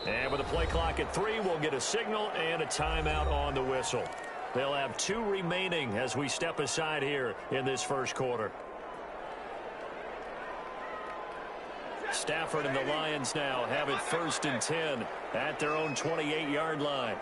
And with a play clock at 3, we'll get a signal and a timeout on the whistle. They'll have 2 remaining as we step aside here in this first quarter. Stafford and the Lions now have it 1st and 10 at their own 28-yard line.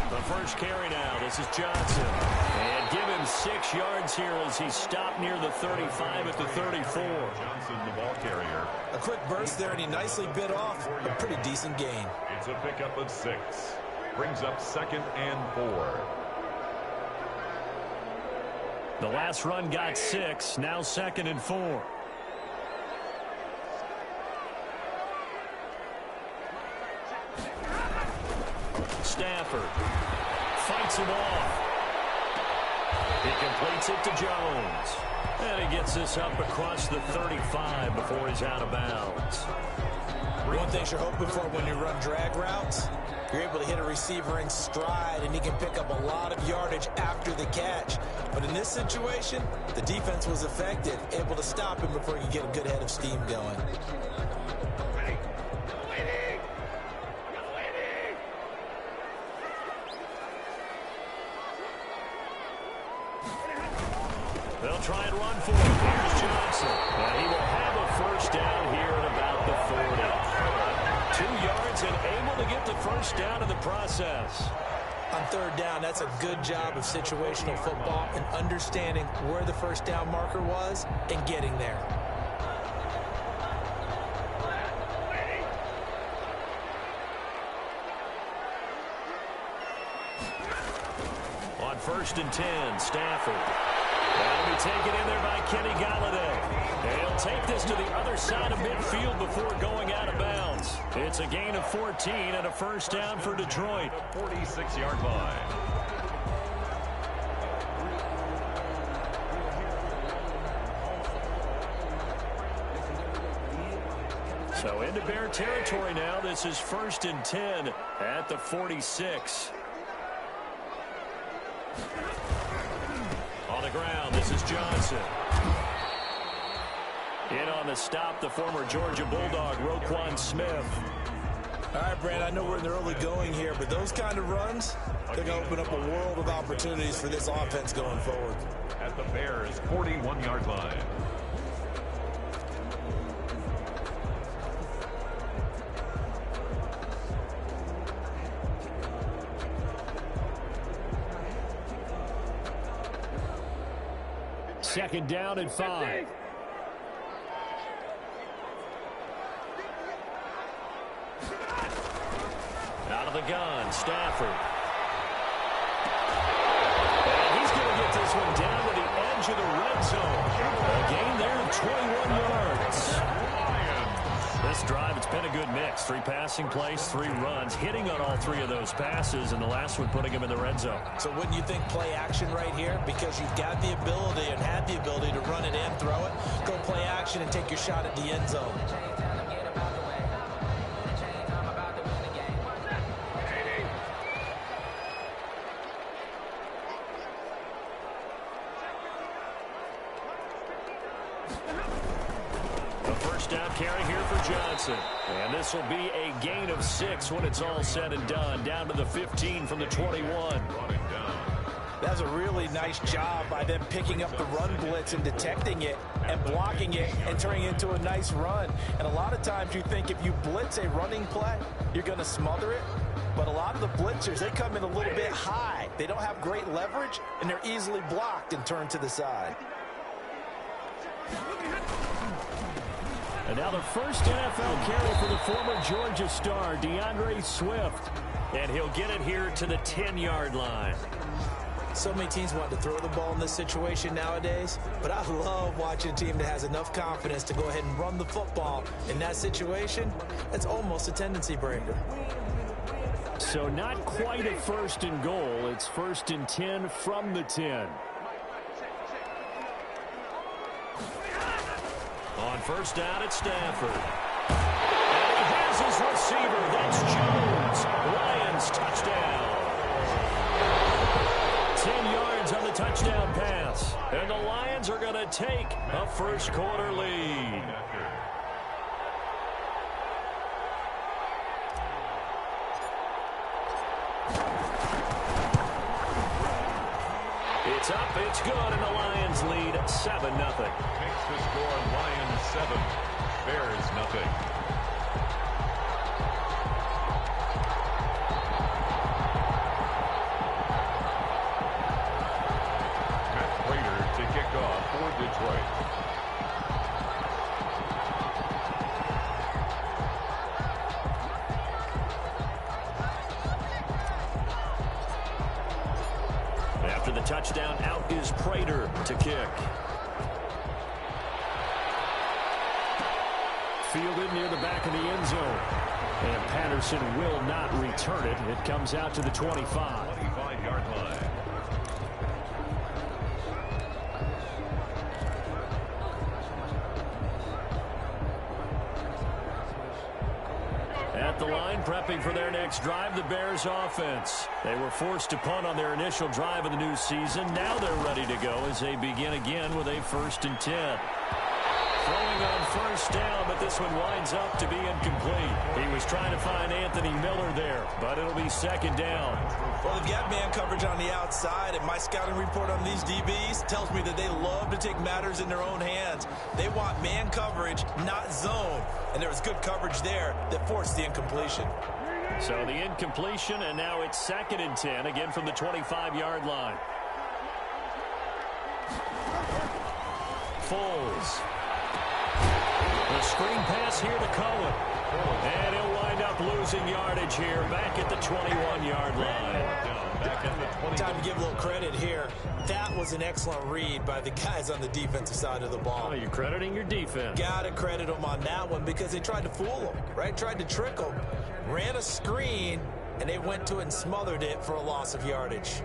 The first carry now. This is Johnson. And give him 6 yards here as he's stopped near the 35 at the 34. Johnson, the ball carrier. A quick burst there, and he nicely bit off a pretty decent gain. It's a pickup of 6. Brings up 2nd and 4. The last run got 6. Now 2nd and 4. Stafford fights him off. He completes it to Jones. And he gets this up across the 35 before he's out of bounds. One thing you're hoping for when you run drag routes, you're able to hit a receiver in stride, and he can pick up a lot of yardage after the catch. But in this situation, the defense was effective, able to stop him before he could get a good head of steam going. They'll try and run for it. Here's Johnson. And he will have a first down here at about the 40. 2 yards and able to get the first down in the process. On 3rd down, that's a good job of situational football and understanding where the first down marker was and getting there. On 1st and 10, Stafford. That'll be taken in there by Kenny Golladay. He'll take this to the other side of midfield before going out of bounds. It's a gain of 14 and a first down for Detroit. 46-yard line. So into Bear territory now. This is 1st and 10 at the 46. On the ground, this is Johnson. In on the stop, the former Georgia Bulldog, Roquan Smith. All right, Brand, I know we're in the early going here, but those kind of runs, they're going to open up a world of opportunities for this offense going forward. At the Bears' 41-yard line. Second down and 5. Out of the gun, Stafford. And he's going to get this one down to the edge of the red zone. A gain there of 21 yards. This drive, it's been a good mix. 3 passing plays, 3 runs, hitting on all 3 of those passes, and the last one putting him in the red zone. So wouldn't you think play action right here? Because you've got the ability and had the ability to run it and throw it. Go play action and take your shot at the end zone. Carry here for Johnson. And this will be a gain of 6 when it's all said and done. Down to the 15 from the 21. That's a really nice job by them picking up the run blitz and detecting it and blocking it and turning it into a nice run. And a lot of times you think if you blitz a running play, you're going to smother it. But a lot of the blitzers, they come in a little bit high. They don't have great leverage, and they're easily blocked and turned to the side. And now the first NFL carry for the former Georgia star, DeAndre Swift. And he'll get it here to the 10-yard line. So many teams want to throw the ball in this situation nowadays, but I love watching a team that has enough confidence to go ahead and run the football. In that situation, that's almost a tendency breaker. So not quite a 1st and goal. It's 1st and 10 from the 10. On 1st down at Stafford. And he has his receiver. That's Jones. Lions touchdown. 10 yards on the touchdown pass. And the Lions are going to take a first quarter lead. It's up, it's good, and the Lions lead 7-0. Makes the score Lions 7, Bears nothing. Matt Prater to kick off for Detroit. After the touchdown, out is Prater to kick. Fielded near the back of the end zone. And Patterson will not return it. It comes out to the 25. 25-yard line. At the line, prepping for their next drive, the Bears offense. They were forced to punt on their initial drive of the new season. Now they're ready to go as they begin again with a 1st and 10. Throwing on first down, but this one winds up to be incomplete. He was trying to find Anthony Miller there, but it'll be 2nd down. Well, they've got man coverage on the outside, and my scouting report on these DBs tells me that they love to take matters in their own hands. They want man coverage, not zone. And there was good coverage there that forced the incompletion. So the incompletion, and now it's 2nd and 10, again from the 25-yard line. Foles. The screen pass here to Cohen. And he'll wind up losing yardage here back at the 21-yard line. Time to give a little credit here. That was an excellent read by the guys on the defensive side of the ball. Oh, you're crediting your defense. Got to credit them on that one because they tried to fool them, right? Tried to trick them. Ran a screen, and they went to it and smothered it for a loss of yardage.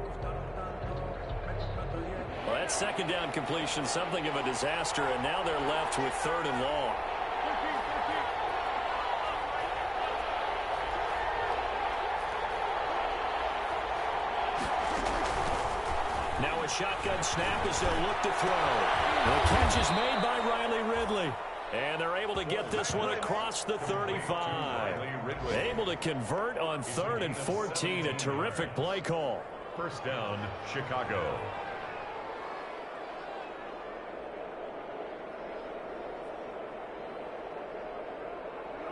Well, that 2nd down completion, something of a disaster, and now they're left with 3rd and long. Now a shotgun snap as they'll look to throw. The catch is made by Riley Ridley. And they're able to get this one across the 35. Able to convert on 3rd and 14. A terrific play call. 1st down, Chicago.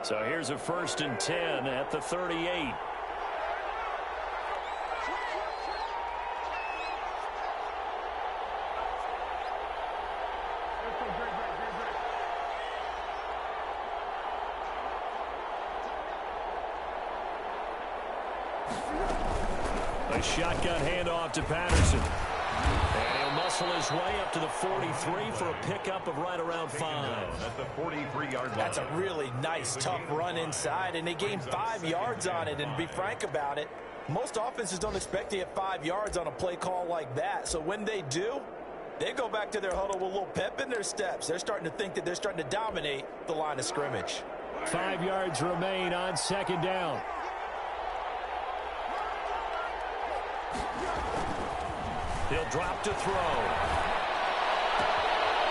So here's a 1st and 10 at the 38. A shotgun handoff to Patterson. And he'll muscle his way up to the 43 for a pickup of right around 5. At the 43-yard line. That's a really nice, tough run inside, and they gained 5 yards on it. And to be frank about it, most offenses don't expect to get 5 yards on a play call like that. So when they do, they go back to their huddle with a little pep in their steps. They're starting to think that they're starting to dominate the line of scrimmage. 5 yards remain on 2nd down. He'll drop to throw.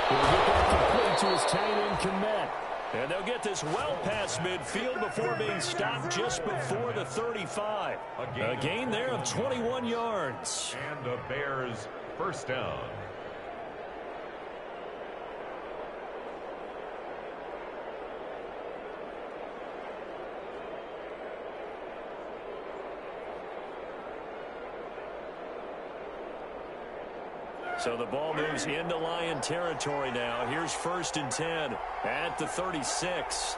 He'll get that complete to his tight end Kmet. And they'll get this well past midfield before being stopped just before the 35. A gain there of 21 yards. And the Bears 1st down. So the ball moves into Lion territory now. Here's 1st and 10 at the 36.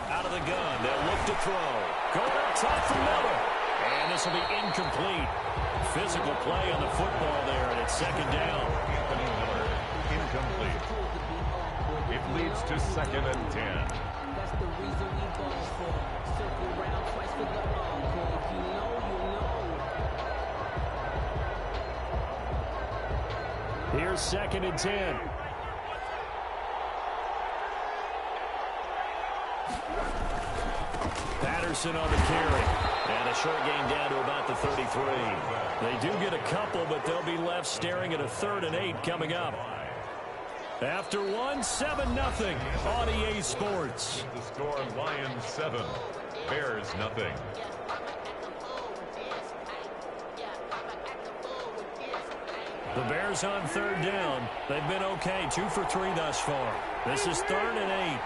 Out of the gun. They'll look to throw. Going up top for Miller. And this will be incomplete. Physical play on the football there, and it's 2nd down. Anthony Miller, incomplete. It leads to 2nd and 10. That's the reason we ball for. Circle round twice for the encore. If you know, you know. Here's 2nd and 10. Patterson on the carry. And a short gain down to about the 33. They do get a couple, but they'll be left staring at a 3rd and 8 coming up. After one, 7-0 on EA Sports. The score, Lions 7, Bears nothing. The Bears on third down. They've been okay, 2 for 3 thus far. This is 3rd and 8.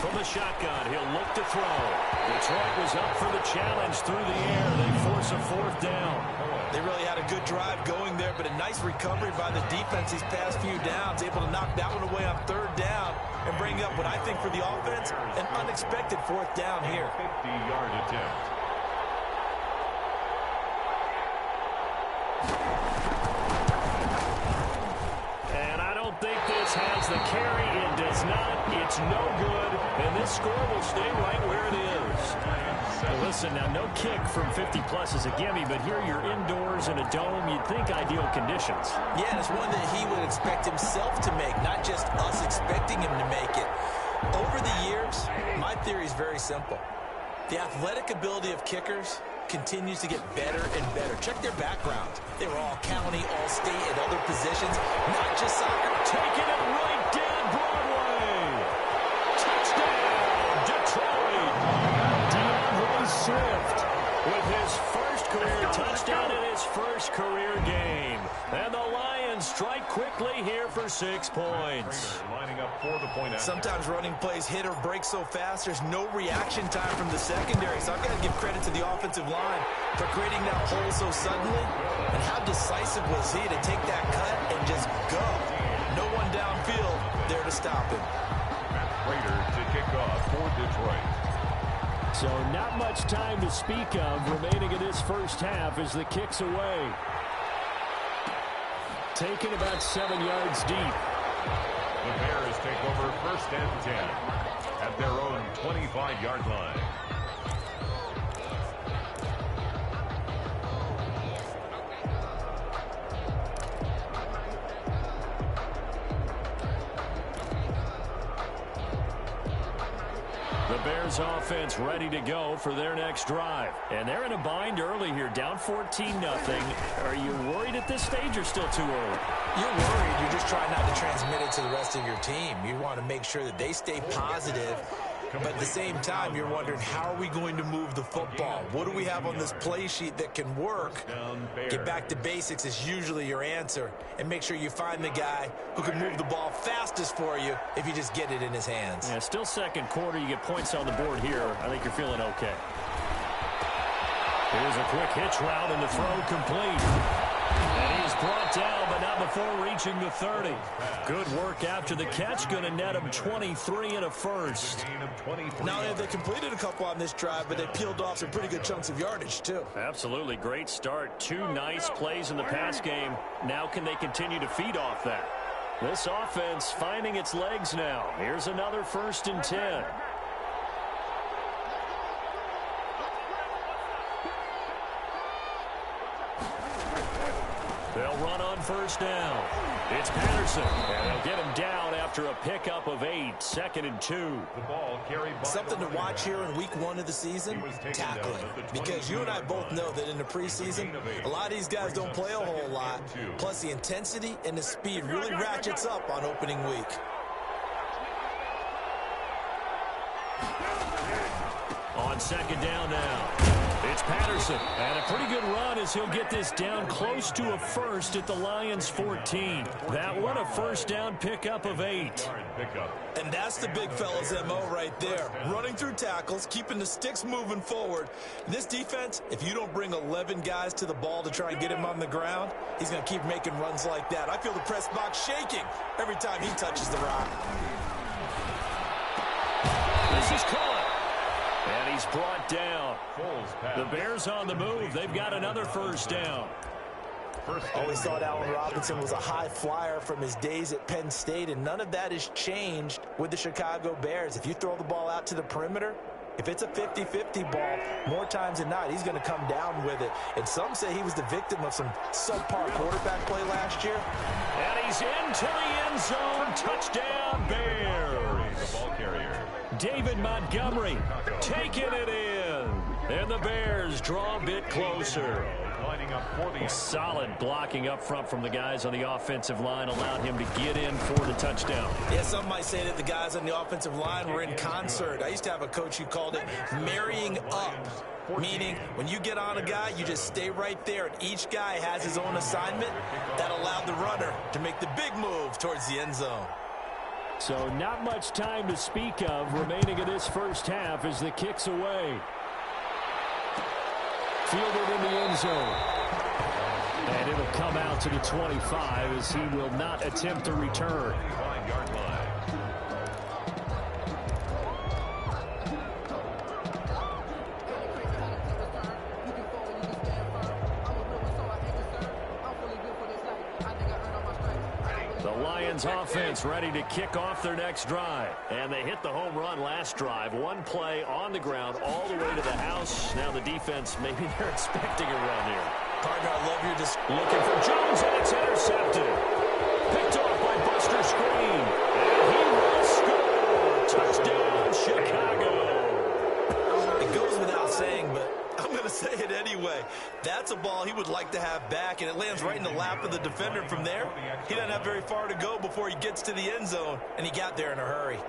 From the shotgun, he'll look to throw. Detroit was up for the challenge through the air. They force a 4th down. They really had a good drive going there, but a nice recovery by the defense these past few downs, able to knock that one away on 3rd down and bring up what I think for the offense, an unexpected 4th down here. 50-yard attempt. And I don't think this has the carry. It does not. It's no good. And this score will stay right where it is. Well, listen, now no kick from 50-plus is a gimme, but here you're indoors in a dome. You'd think ideal conditions. Yeah, and it's one that he would expect himself to make, not just us expecting him to make it. Over the years, my theory is very simple. The athletic ability of kickers continues to get better and better. Check their backgrounds. They were all county, all state, at other positions, not just soccer. Taking it right down Broadway. Touchdown, Detroit. DeAndre Swift with his first career touchdown in his first career game. And the Lions strike quickly here for 6 points. Lining up for the point. Sometimes running plays hit or break so fast, there's no reaction time from the secondary. So I've got to give credit to the offensive line for creating that hole so suddenly. And how decisive was he to take that cut and just go? No one downfield there to stop him. Prater to kick off for Detroit. So not much time to speak of remaining in this first half as the kick's away. Taken about 7 yards deep. The Bears take over 1st and 10 at their own 25-yard line. The Bears offense ready to go for their next drive. And they're in a bind early here, down 14-0. Are you worried at this stage or still too early? You're worried. You're just trying not to transmit it to the rest of your team. You want to make sure that they stay positive. But at the same time, you're wondering, how are we going to move the football? What do we have on this play sheet that can work? Get back to basics is usually your answer. And make sure you find the guy who can move the ball fastest for you if you just get it in his hands. Yeah, still second quarter. You get points on the board here. I think you're feeling okay. Here's a quick hitch route and the throw complete. And he's brought down, but not before reaching the 30. Good work after the catch. Going to net him 23 and a first. Not only have they completed a couple on this drive, but they peeled off some pretty good chunks of yardage, too. Absolutely. Great start. 2 nice plays in the pass game. Now can they continue to feed off that? This offense finding its legs now. Here's another 1st and 10. They'll run on 1st down. It's Patterson, and they'll get him down after a pickup of 8, 2nd and 2. The ball carried by Something to watch here in week 1 of the season, tackling. Because you and I both know that in the preseason, a lot of these guys don't play a whole lot. Plus, the intensity and the speed really ratchets up on opening week. On 2nd down now. It's Patterson, and a pretty good run as he'll get this down close to a first at the Lions 14. That one a 1st down pickup of 8. And that's the big fella's MO right there. Running through tackles, keeping the sticks moving forward. This defense, if you don't bring 11 guys to the ball to try and get him on the ground, he's going to keep making runs like that. I feel the press box shaking every time he touches the rock. This is caught. And he's brought down. The Bears on the move. They've got another 1st down. Always thought Allen Robinson was a high flyer from his days at Penn State, and none of that has changed with the Chicago Bears. If you throw the ball out to the perimeter, if it's a 50-50 ball, more times than not, he's going to come down with it. And some say he was the victim of some subpar quarterback play last year. And he's into the end zone. Touchdown, Bears. The ball carrier. David Montgomery taking it in. And the Bears draw a bit closer. lining up for the Solid blocking up front from the guys on the offensive line allowed him to get in for the touchdown. Yeah, some might say that the guys on the offensive line were in concert. I used to have a coach who called it marrying up, meaning when you get on a guy, you just stay right there, and each guy has his own assignment. That allowed the runner to make the big move towards the end zone. So not much time to speak of remaining in this first half as the kick's away. Fielded in the end zone. And it'll come out to the 25 as he will not attempt to return. 5-yard line. Offense ready to kick off their next drive. And they hit the home run last drive. One play on the ground all the way to the house. Now the defense, maybe they're expecting a run here. Partner, I love your looking for Jones, and it's intercepted. Picked off by Buster Screen. And he will score. Touchdown, Chicago. It goes without saying, but I'm going to say it anyway. That's a ball he would like to have back, and it lands right in the lap of the defender from there. He doesn't have very far to go before he gets to the end zone, and he got there in a hurry. And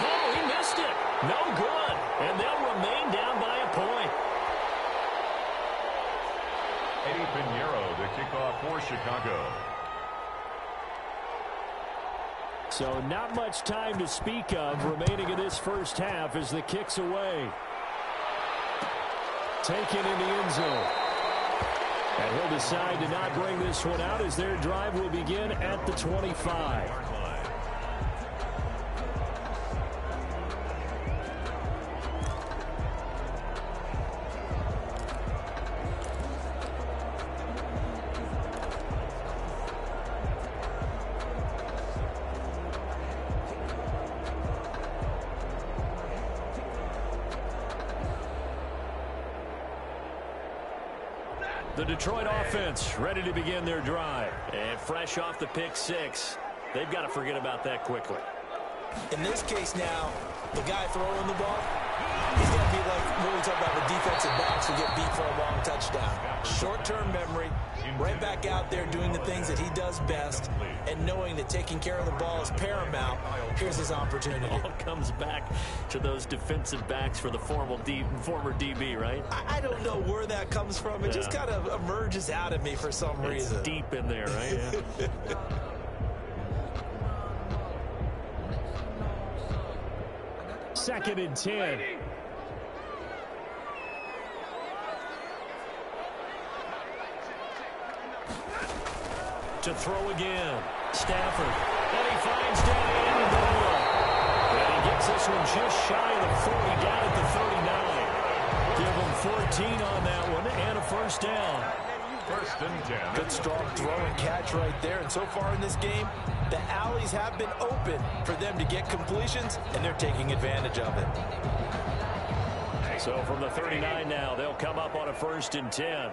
oh, he missed it. No good. And they'll remain down by a point. Eddie Pinheiro to kick off for Chicago. So not much time to speak of remaining in this first half as the kick's away. Taken in the end zone. And he'll decide to not bring this one out as their drive will begin at the 25. The Detroit offense ready to begin their drive. And fresh off the pick six, they've got to forget about that quickly. In this case now, the guy throwing the ball, he's going to be like when we talk about the defensive backs who get beat for a long touchdown. Short-term memory, right back out there doing the things that he does best, and knowing that taking care of the ball is paramount. Here's his opportunity. All comes back to those defensive backs for the former DB, right? I don't know where that comes from. It just kind of emerges out of me for some reason. It's deep in there, right? Yeah. Second and 10. To throw again. Stafford. And he finds Danny Amendola. And he gets this one just shy of the 40 down at the 39. Give him 14 on that one and a first down. First and 10. Good strong throw and catch right there. And so far in this game, the alleys have been open for them to get completions, and they're taking advantage of it. So from the 39 now, they'll come up on a first and 10.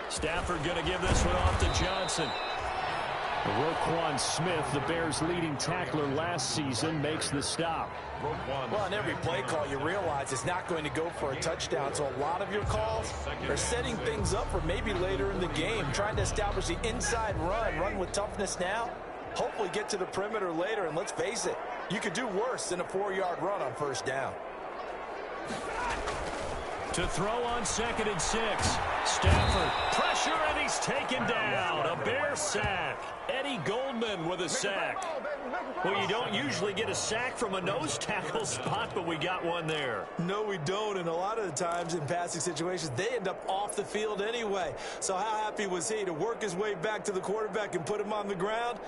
Stafford going to give this one off to Johnson. Roquan Smith, the Bears' leading tackler last season, makes the stop. Well, on every play call, you realize it's not going to go for a touchdown. So a lot of your calls are setting things up for maybe later in the game, trying to establish the inside run with toughness now, hopefully get to the perimeter later. And let's face it, you could do worse than a 4-yard run on first down. To throw on second and 6. Stafford, pressure, and he's taken down. A Bear sack. Eddie Goldman with a sack. Well, you don't usually get a sack from a nose tackle spot, but we got one there. No, we don't, and a lot of the times in passing situations, they end up off the field anyway. So how happy was he to work his way back to the quarterback and put him on the ground?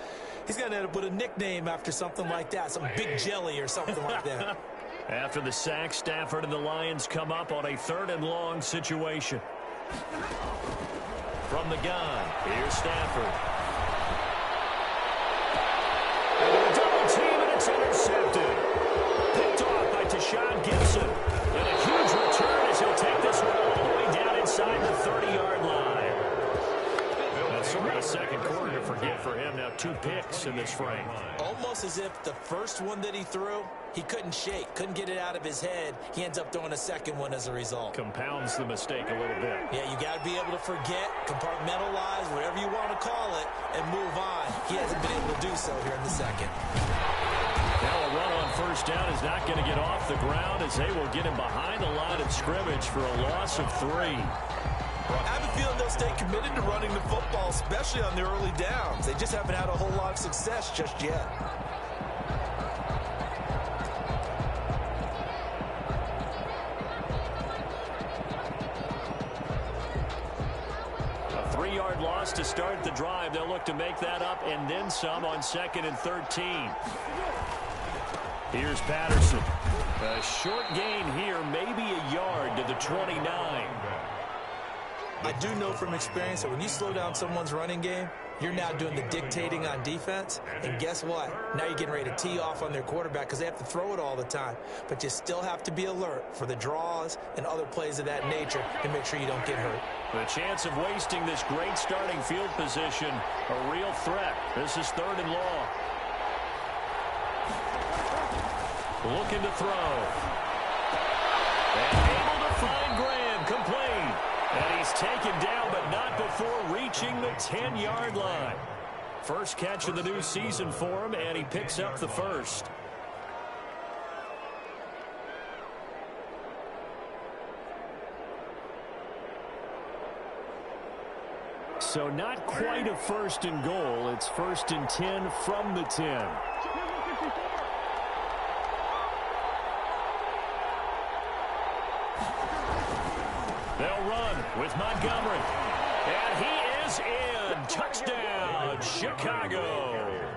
He's going to end up with a nickname after something like that, some Big Jelly or something like that. After the sack, Stafford and the Lions come up on a 3rd and long situation. From the gun, here's Stafford. And a double team, and it's intercepted. Picked off by Tashawn Gibson. And a huge return as he'll take this one all the way down inside the 30-yard line. That's certainly a second quarter to forget for him. Now 2 picks. pass in this frame. Almost as if the first one that he threw, he couldn't shake, couldn't get it out of his head. He ends up throwing a second one as a result. Compounds the mistake a little bit. Yeah, you got to be able to forget, compartmentalize, whatever you want to call it, and move on. He hasn't been able to do so here in the second. Now a run on first down is not going to get off the ground as they will get him behind the line of scrimmage for a loss of 3. I have a feeling they'll stay committed to running the football, especially on the early downs. They just haven't had a whole lot of success just yet. A 3-yard loss to start the drive. They'll look to make that up and then some on 2nd and 13. Here's Patterson. A short gain here, maybe a yard to the 29. I do know from experience that when you slow down someone's running game, you're now doing the dictating on defense. And guess what? Now you're getting ready to tee off on their quarterback because they have to throw it all the time. But you still have to be alert for the draws and other plays of that nature to make sure you don't get hurt. The chance of wasting this great starting field position, a real threat. This is 3rd and long. Looking to throw. And able to find Graham, complete. And he's taken down, but not before reaching the 10-yard line. First catch of the new season for him, and he picks up the first. So not quite a 1st and goal. It's 1st and 10 from the 10. They'll run with Montgomery. And he is in. Touchdown, Chicago.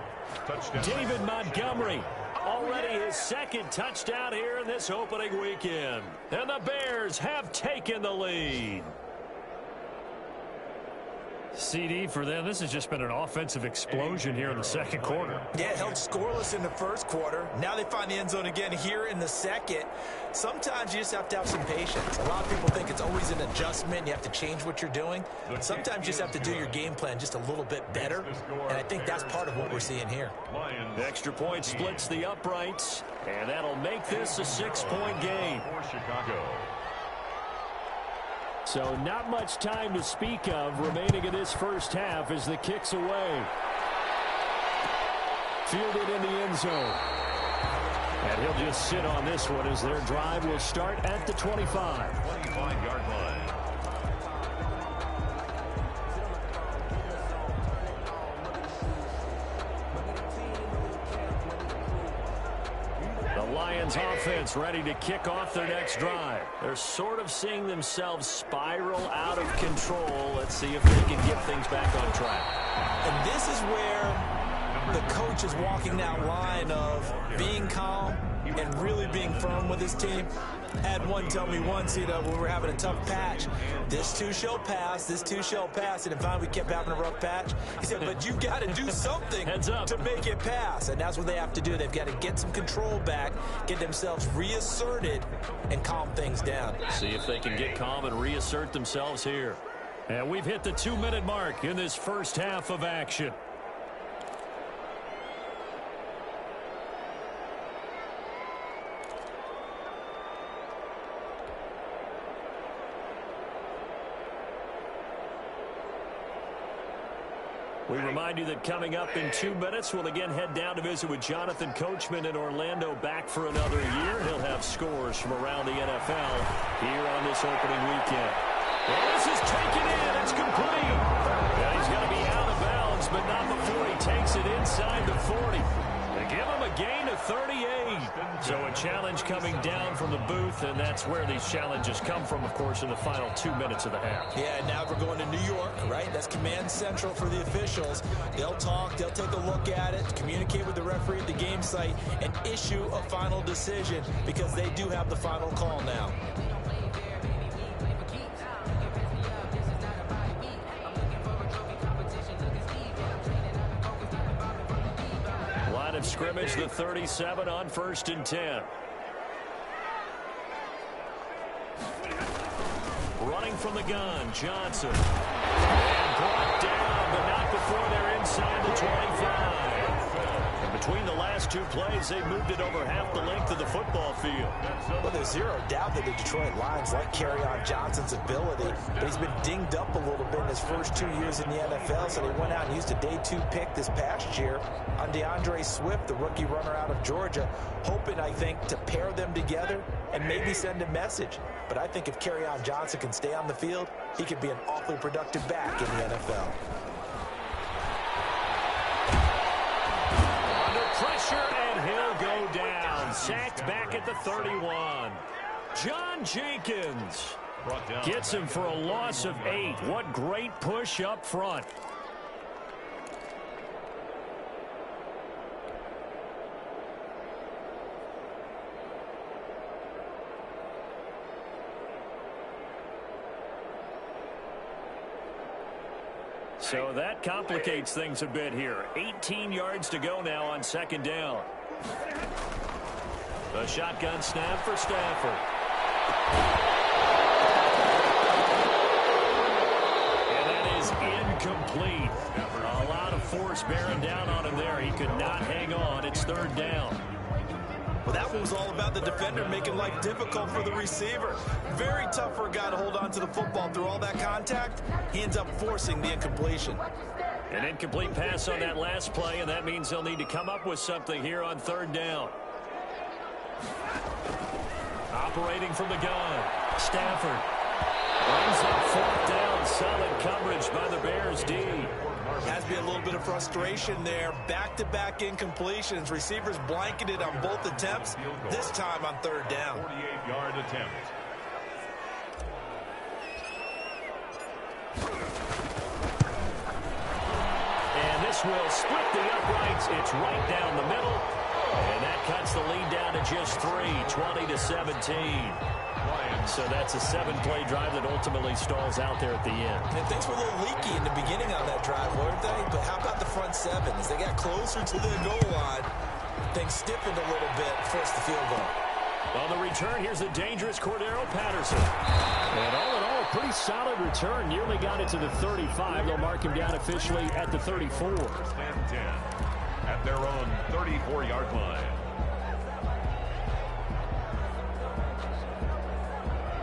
Touchdown. David Montgomery, already his 2nd touchdown here in this opening weekend. And the Bears have taken the lead. CD for them, this has just been an offensive explosion here in the 2nd quarter. Yeah, held scoreless in the 1st quarter. Now they find the end zone again here in the 2nd. Sometimes you just have to have some patience. A lot of people think it's always an adjustment. You have to change what you're doing. Sometimes you just have to do your game plan just a little bit better. And I think that's part of what we're seeing here. The extra point splits the uprights, and that'll make this a 6-point game. For Chicago. So not much time to speak of remaining in this first half as the kick's away. Fielded in the end zone. And he'll just sit on this one as their drive will start at the 25. 25-yard line. Lions offense ready to kick off their next drive. They're sort of seeing themselves spiral out of control. Let's see if they can get things back on track. And this is where the coach is walking that line of being calm and really being firm with his team. Had one tell me once, when we were having a tough patch, this too shall pass, this too shall pass. And finally we kept having a rough patch. He said, but you've got to do something to make it pass. And that's what they have to do. They've got to get some control back, get themselves reasserted, and calm things down. See if they can get calm and reassert themselves here. And we've hit the 2-minute mark in this first half of action. We remind you that coming up in 2 minutes, we'll again head down to visit with Jonathan Coachman in Orlando, back for another year. He'll have scores from around the NFL here on this opening weekend. Well, this is taken in. It's complete. And he's going to be out of bounds, but not before he takes it inside the 40. They give him a gain of 38. So a challenge coming down from the booth, and that's where these challenges come from, of course, in the final 2 minutes of the half. Yeah, now we're going to New York, right? That's command central for the officials. They'll talk, they'll take a look at it, communicate with the referee at the game site, and issue a final decision because they do have the final call now. Line of scrimmage, the 37 on 1st and 10. Running from the gun, Johnson. And brought down, but not before they're inside the 25. Between the last two plays, they moved it over half the length of the football field. Well, there's zero doubt that the Detroit Lions like Kerryon Johnson's ability, but he's been dinged up a little bit in his first 2 years in the NFL, so they went out and used a day 2 pick this past year on DeAndre Swift, the rookie runner out of Georgia, hoping, I think, to pair them together and maybe send a message. But I think if Kerryon Johnson can stay on the field, he could be an awfully productive back in the NFL. Pressure, and he'll go down. Sacked back at the 31. John Jenkins gets him for a loss of 8. What great push up front. So that complicates things a bit here. 18 yards to go now on second down. The shotgun snap for Stafford. And that is incomplete. A lot of force bearing down on him there. He could not hang on. It's third down. Well, that one was all about the defender making life difficult for the receiver. Very tough for a guy to hold on to the football through all that contact. He ends up forcing the incompletion. An incomplete pass on that last play, and that means they'll need to come up with something here on third down. Operating from the gun, Stafford runs up fourth down. Solid coverage by the Bears D. Has to be a little bit of frustration there. Back-to-back incompletions. Receivers blanketed on both attempts, this time on third down. 48-yard attempt. And this will split the uprights. It's right down the middle. And that cuts the lead down to just 3, 20-17. So that's a 7-play drive that ultimately stalls out there at the end. And things were a little leaky in the beginning on that drive, weren't they? But how about the front seven? As they got closer to the goal line, things stiffened a little bit, forced the field goal. On the return, here's the dangerous Cordero Patterson. And all in all, a pretty solid return. Nearly got it to the 35. They'll mark him down officially at the 34. First and 10 at their own 34-yard line.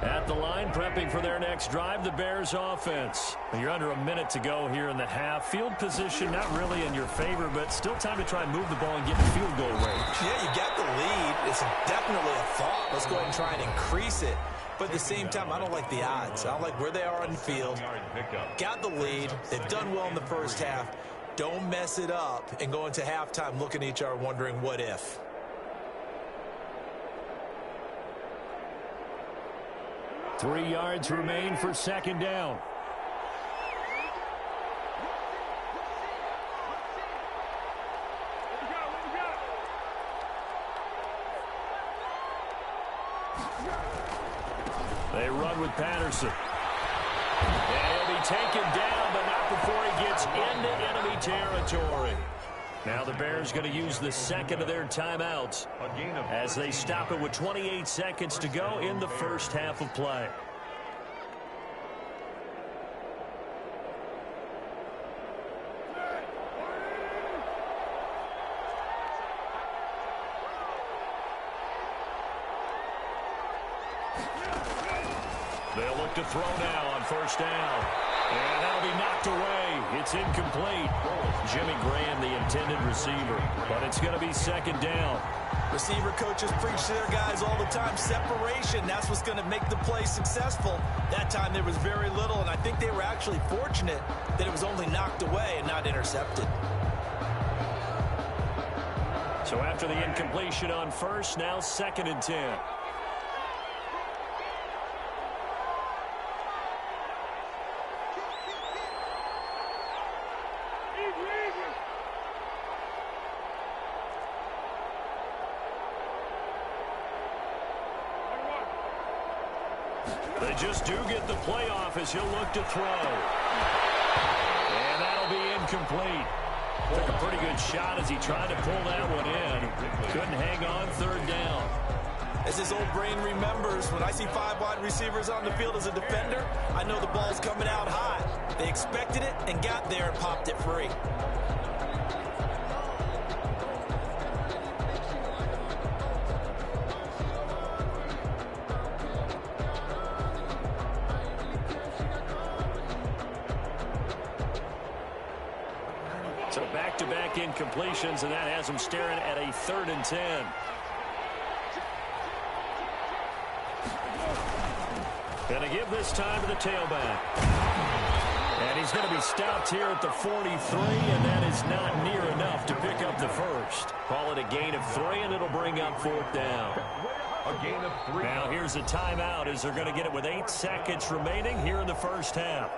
At the line, prepping for their next drive, the Bears offense. You're under a minute to go here in the half. Field position not really in your favor, but still time to try and move the ball and get in field goal range. Yeah, you got the lead. It's definitely a thought. Let's go ahead and try and increase it. But at the same time, I don't like the odds. I don't like where they are on the field. Got the lead. They've done well in the first half. Don't mess it up and go into halftime looking at each other wondering what if. Three yards remain for second down. They run with Patterson. And he'll be taken down, but not before he gets into enemy territory. Now the Bears going to use the second of their timeouts as they stop it with 28 seconds to go in the first half of play. They'll look to throw now on first down. And that'll be knocked away. It's incomplete. Jimmy Graham, the intended receiver. But it's going to be second down. Receiver coaches preach to their guys all the time. Separation, that's what's going to make the play successful. That time there was very little, and I think they were actually fortunate that it was only knocked away and not intercepted. So after the incompletion on first, now second and 10. They just do get the playoff as he'll look to throw. And that'll be incomplete. Took a pretty good shot as he tried to pull that one in. Couldn't hang on third down. As his old brain remembers, when I see 5 wide receivers on the field as a defender, I know the ball's coming out high. They expected it and got there and popped it free. back-to-back incompletions, and that has them staring at a 3rd and 10. Going to give this time to the tailback. And he's going to be stopped here at the 43, and that is not near enough to pick up the first. Call it a gain of 3, and it'll bring up 4th down. A gain of 3. Now here's a timeout as they're going to get it with 8 seconds remaining here in the first half.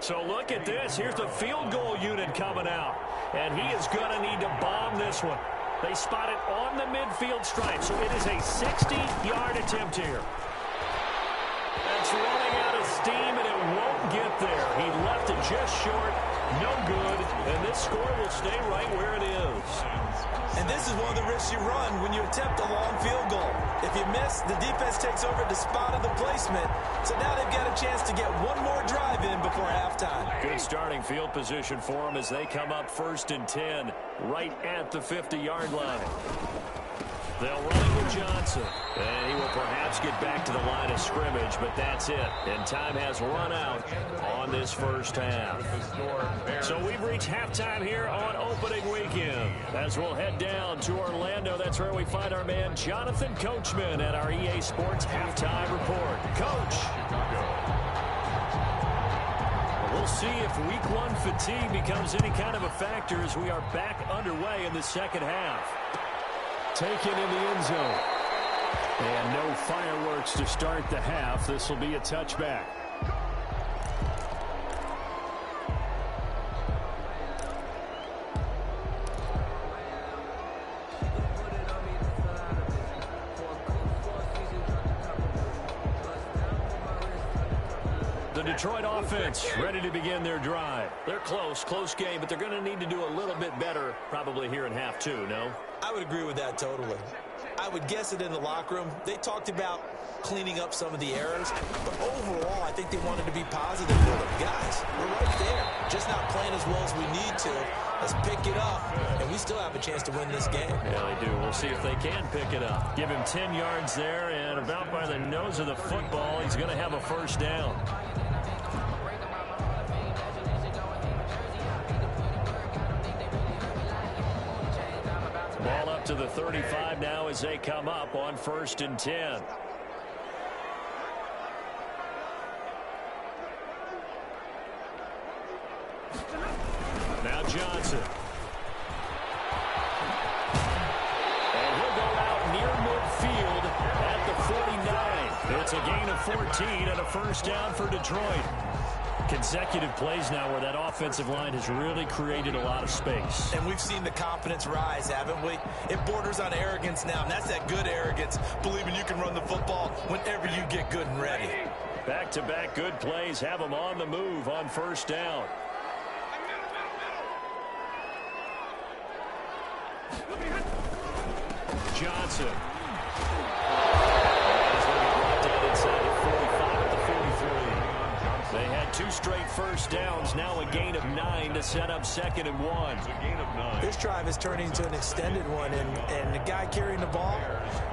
So look at this. Here's the field goal unit coming out. And he is going to need to bomb this one. They spot it on the midfield stripe, so it is a 60-yard attempt here. That's running out of steam, and it won't get there. He left it just short, no good, and this score will stay right where it is. And this is one of the risks you run when you attempt a long field goal. If you miss, the defense takes over the spot of the placement. So now they've got a chance to get one more drive in before halftime. Good starting field position for them as they come up 1st and 10 right at the 50-yard line. They'll run it with Johnson. And he will perhaps get back to the line of scrimmage, but that's it. And time has run out on this first half. So we've reached halftime here on opening weekend. As we'll head down to Orlando, that's where we find our man Jonathan Coachman at our EA Sports Halftime Report. Coach. We'll see if Week 1 fatigue becomes any kind of a factor as we are back underway in the second half. Taken in the end zone. And no fireworks to start the half. This will be a touchback. The Detroit offense ready to begin their drive. They're close game, but they're going to need to do a little bit better probably here in half 2, no? I would agree with that totally. I would guess it in the locker room. They talked about cleaning up some of the errors, but overall, I think they wanted to be positive with them. Guys, we're right there. Just not playing as well as we need to. Let's pick it up, and we still have a chance to win this game. Yeah, they do. We'll see if they can pick it up. Give him 10 yards there, and about by the nose of the football, he's going to have a first down. Ball up to the 35 now as they come up on 1st and 10. Now Johnson. And he'll go out near midfield at the 49. It's a gain of 14 and a first down for Detroit. Consecutive plays now where that offensive line has really created a lot of space. And we've seen the confidence rise, haven't we? It borders on arrogance now, and that's that good arrogance, believing you can run the football whenever you get good and ready. Back-to-back good plays have them on the move on first down. Johnson. They had 2 straight first downs, now a gain of 9 to set up 2nd and 1. It's a gain of 9. This drive is turning into an extended one, and the guy carrying the ball,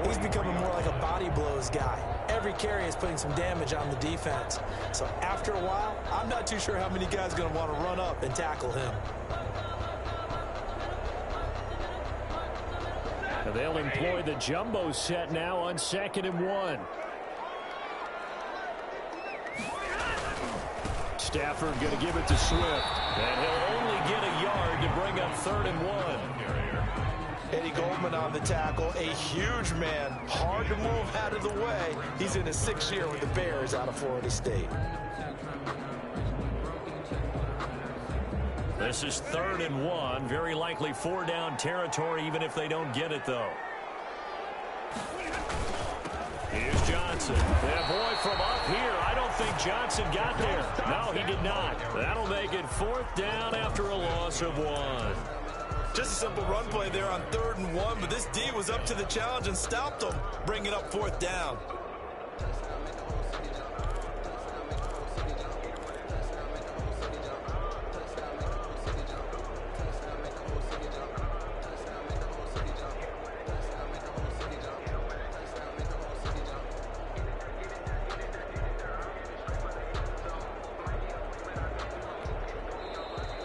he's becoming more like a body blows guy. Every carry is putting some damage on the defense. So after a while, I'm not too sure how many guys are going to want to run up and tackle him. They'll employ the jumbo set now on 2nd and 1. Stafford going to give it to Swift. And he'll only get a yard to bring up 3rd and 1. Eddie Goldman on the tackle, a huge man, hard to move out of the way. He's in his 6th year with the Bears out of Florida State. This is 3rd and 1. Very likely 4-down territory, even if they don't get it, though. Here's Johnson. And boy, from up here, I don't think Johnson got there. No, he did not. That'll make it 4th down after a loss of 1. Just a simple run play there on 3rd and 1, but this D was up to the challenge and stopped him, bringing up 4th down.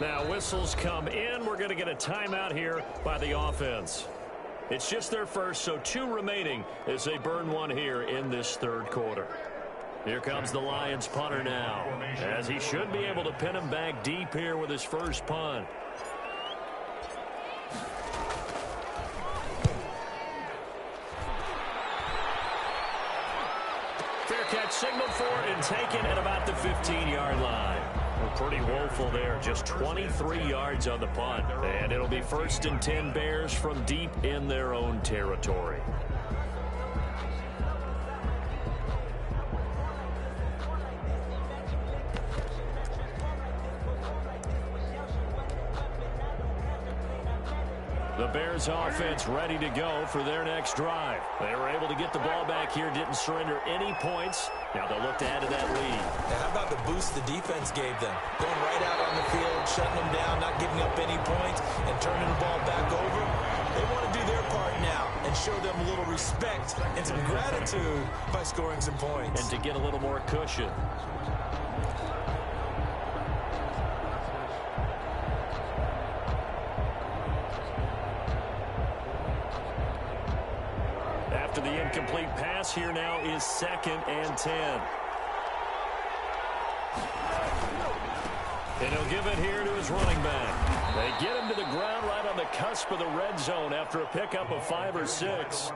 Now whistles come in. We're going to get a timeout here by the offense. It's just their first, so 2 remaining as they burn one here in this third quarter. Here comes the Lions punter now, as he should be able to pin him back deep here with his first punt. Fair catch signaled for and taken at about the 15-yard line. We're pretty woeful there, just 23 yards on the punt. And it'll be 1st and 10 Bears from deep in their own territory. The Bears offense ready to go for their next drive. They were able to get the ball back here, didn't surrender any points. Now they'll look to add to that lead. Now how about the boost the defense gave them? Going right out on the field, shutting them down, not giving up any points, and turning the ball back over. They want to do their part now and show them a little respect and some gratitude by scoring some points. And to get a little more cushion. After the incomplete pass, here now is 2nd and 10. And he'll give it here to his running back. They get him to the ground right on the cusp of the red zone after a pickup of 5 or 6.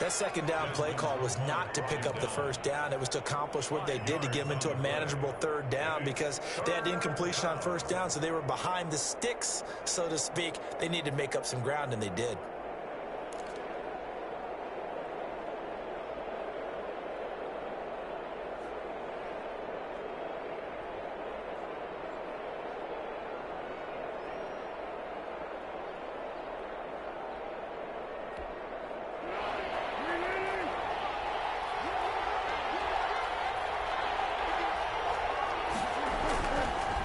That 2nd down play call was not to pick up the 1st down. It was to accomplish what they did to get them into a manageable 3rd down because they had incompletion on 1st down, so they were behind the sticks, so to speak. They needed to make up some ground, and they did.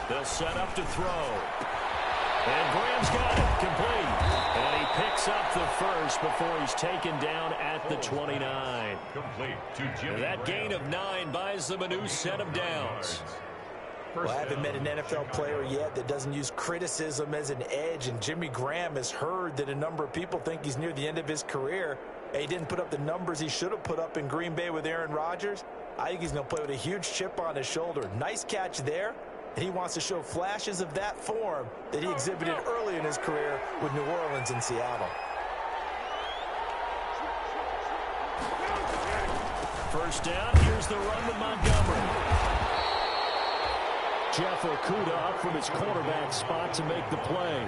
They'll set up to throw. And Graham's got it. Complete. And he picks up the 1st before he's taken down at the 29. Complete to Jimmy That gain of 9 buys them a new set of downs. Well, I haven't met an NFL player yet that doesn't use criticism as an edge, and Jimmy Graham has heard that a number of people think he's near the end of his career. He didn't put up the numbers he should have put up in Green Bay with Aaron Rodgers. I think he's going to play with a huge chip on his shoulder. Nice catch there. And he wants to show flashes of that form that he exhibited early in his career with New Orleans and Seattle. First down, here's the run with Montgomery. Jeff Okudah up from his quarterback spot to make the play.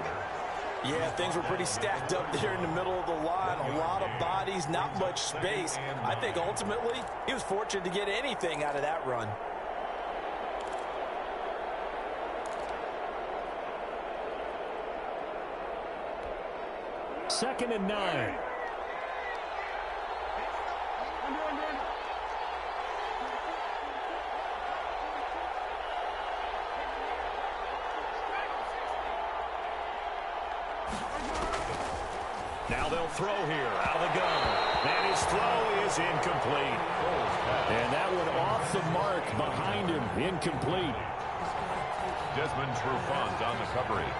Yeah, things were pretty stacked up there in the middle of the line. A lot of bodies, not much space. I think ultimately he was fortunate to get anything out of that run. Second and 9. Now they'll throw here out of the gun. And his throw is incomplete. And that one off the mark behind him. Incomplete. Desmond Trufant on the coverage.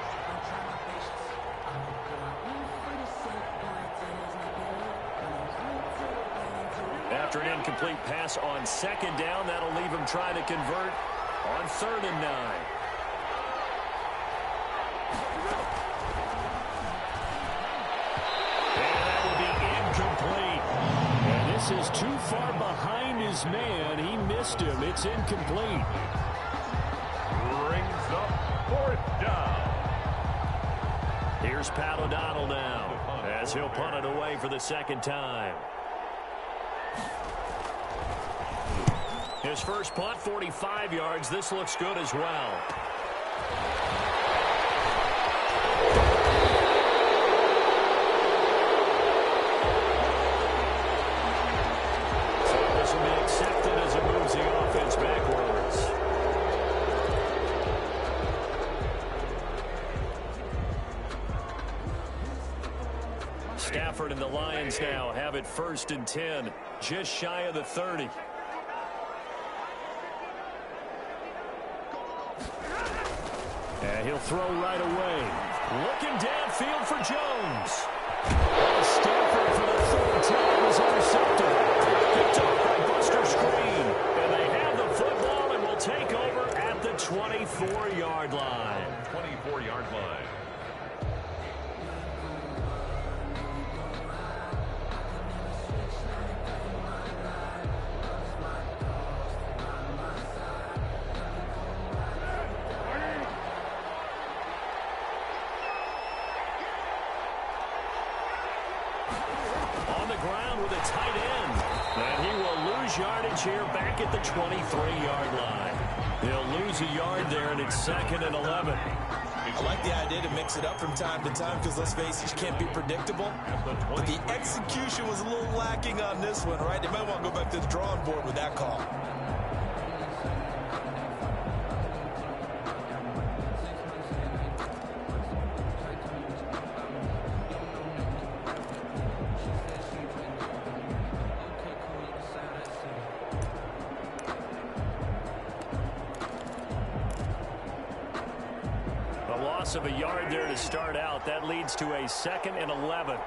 After an incomplete pass on 2nd down, that'll leave him trying to convert on 3rd and 9. And that will be incomplete. And this is too far behind his man. He missed him. It's incomplete. Brings up 4th down. Here's Pat O'Donnell now as he'll punt it away for the 2nd time. His first punt, 45 yards. This looks good as well. So this will be accepted as it moves the offense backwards. Stafford and the Lions now have it 1st and 10, just shy of the 30. And And he'll throw right away. Looking downfield for Jones. Stafford for the third time is intercepted. Picked up by Buster Screen. And they have the football and will take over at the 24-yard line. 24-yard line. Yardage here back at the 23-yard line. They'll lose a yard there, and it's 2nd and 11. I like the idea to mix it up from time to time because, let's face it, you can't be predictable. But the execution was a little lacking on this one, right? They might want to go back to the drawing board with that call. Of a yard there to start out. That leads to a 2nd and 11.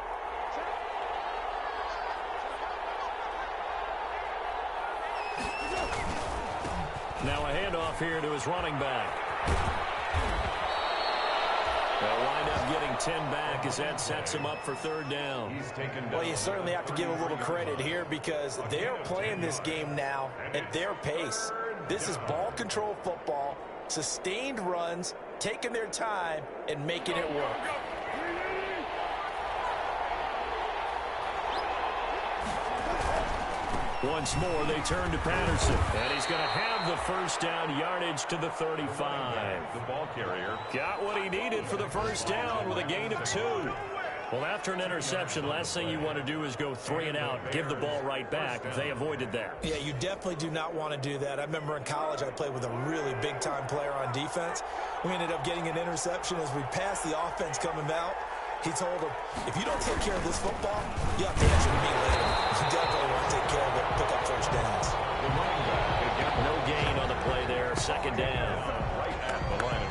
Now a handoff here to his running back. They'll wind up getting 10 back as that sets him up for 3rd down. Well, you certainly have to give a little credit here because they're playing this game now at their pace. This is ball control football, sustained runs, taking their time and making it work. Once more, they turn to Patterson. And he's going to have the first down, yardage to the 35. The ball carrier got what he needed for the first down with a gain of 2. Well, after an interception, last thing you want to do is go 3 and out, give the ball right back. They avoided that. Yeah, you definitely do not want to do that. I remember in college I played with a really big-time player on defense. We ended up getting an interception as we passed the offense coming out. He told him, if you don't take care of this football, you have to answer to me later. You definitely want to take care of it, pick up first downs. No gain on the play there, 2nd down.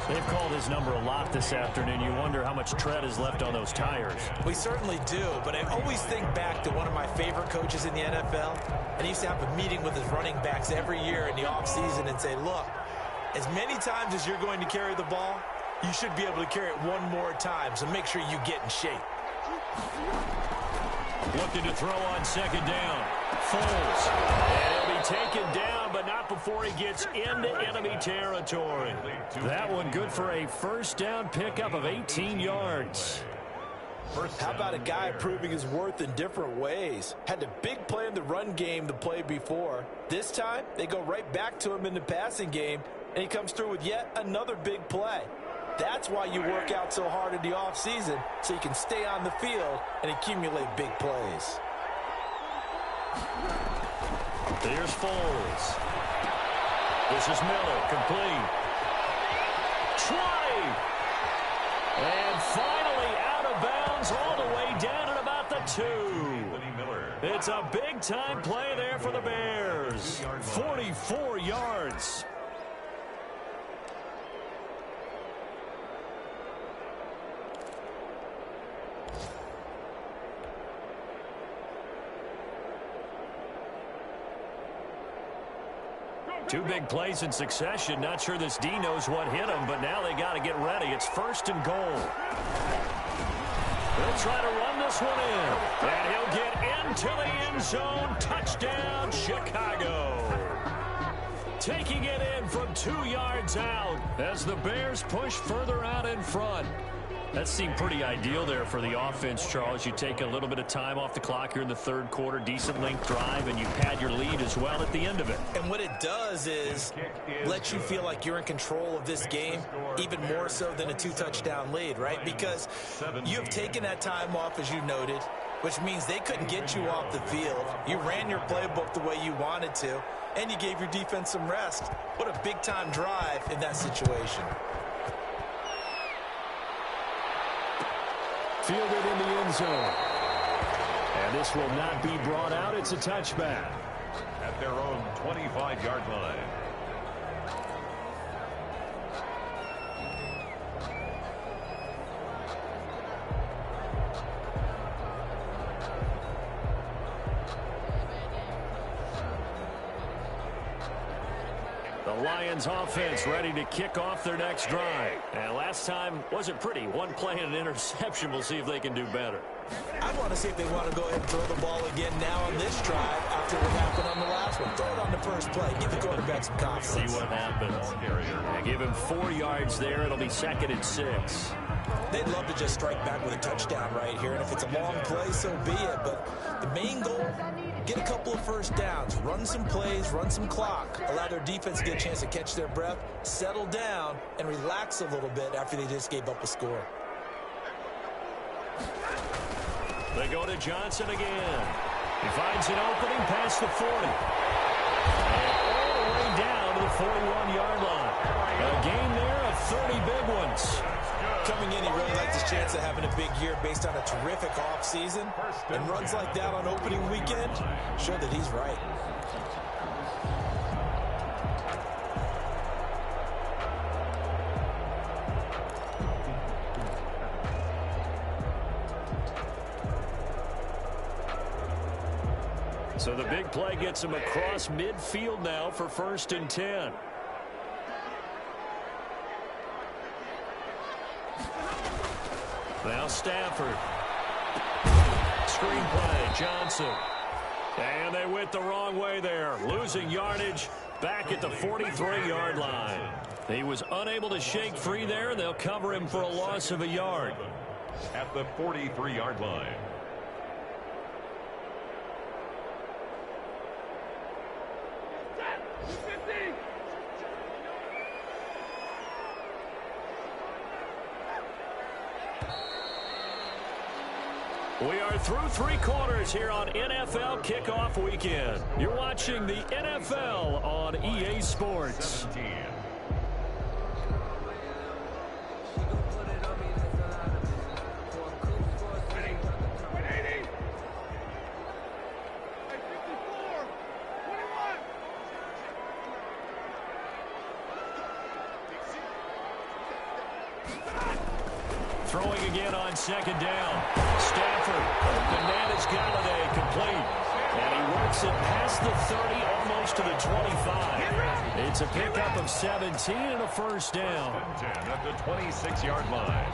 They've called his number a lot this afternoon. You wonder how much tread is left on those tires. We certainly do, but I always think back to one of my favorite coaches in the NFL, and he used to have a meeting with his running backs every year in the offseason and say, look, as many times as you're going to carry the ball, you should be able to carry it one more time, so make sure you get in shape. Looking to throw on 2nd down. Foles. And he'll be taken down, but not before he gets into enemy territory. That one good for a first down pickup of 18 yards. How about a guy proving his worth in different ways? Had a big play in the run game the play before. This time, they go right back to him in the passing game, and he comes through with yet another big play. That's why you work out so hard in the offseason, so you can stay on the field and accumulate big plays. Here's Foles. This is Miller, complete. 20! And finally out of bounds all the way down at about the 2. It's a big-time play there for the Bears. 44 yards. Two big plays in succession. Not sure this D knows what hit him, but now they got to get ready. It's 1st and goal. They'll try to run this one in. And he'll get into the end zone. Touchdown, Chicago. Taking it in from 2 yards out as the Bears push further out in front. That seemed pretty ideal there for the offense, Charles. You take a little bit of time off the clock here in the 3rd quarter, decent length drive, and you pad your lead as well at the end of it. And what it does is let you feel like you're in control of this game, even more so than a 2-touchdown lead, right? Because you have taken that time off, as you noted, which means they couldn't get you off the field. You ran your playbook the way you wanted to, and you gave your defense some rest. What a big-time drive in that situation. Fielded in the end zone. And this will not be brought out. It's a touchback. At their own 25-yard line. Lions offense ready to kick off their next drive. And last time wasn't pretty. One play and an interception. We'll see if they can do better. I want to see if they want to go ahead and throw the ball again now on this drive after what happened on the last one. Throw it on the first play. Give the quarterback some confidence. See what happens. Give him 4 yards there. It'll be 2nd and 6. They'd love to just strike back with a touchdown right here. And if it's a long play, so be it. But the main goal, get a couple of first downs. Run some plays, run some clock. Allow their defense to get a chance to catch their breath, settle down, and relax a little bit after they just gave up a score. They go to Johnson again. He finds an opening past the 40. And all the way down to the 41-yard line. A gain there of 30 big ones. Coming in, he really likes his chance of having a big year based on a terrific offseason. And runs like that on opening weekend show that he's right. So the big play gets him across midfield now for 1st and 10. Now Stafford. Screen play, Johnson. And they went the wrong way there. Losing yardage back at the 43-yard line. He was unable to shake free there, and they'll cover him for a loss of a yard. At the 43-yard line. We are through 3 quarters here on NFL Kickoff Weekend. You're watching the NFL on EA Sports. 17. Throwing again on 2nd down. Stafford. Bananas Galladay complete. And he works it past the 30, almost to the 25. It's a pickup of 17 and a 1st down. 10 at the 26-yard line.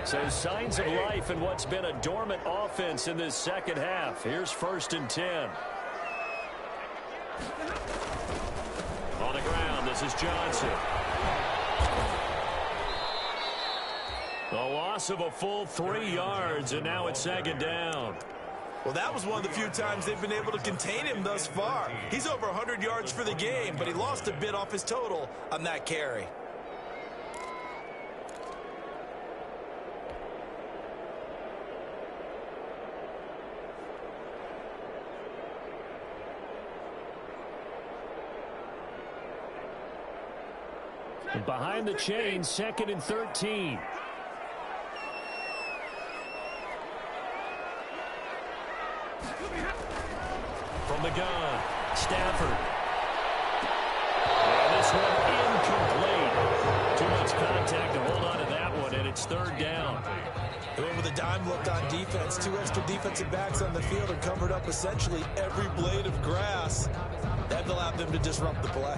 So signs of life in what's been a dormant offense in this second half. Here's 1st and 10. On the ground, this is Johnson. The loss of a full 3 yards, and now it's 2nd down. Well, that was one of the few times they've been able to contain him thus far. He's over 100 yards for the game, but he lost a bit off his total on that carry. Behind the chain, 2nd and 13. From the gun, Stafford. And this one incomplete. Too much contact to hold on to that one, and it's 3rd down. They went with a dime look on defense. 2 extra defensive backs on the field and covered up essentially every blade of grass. That allowed them to disrupt the play.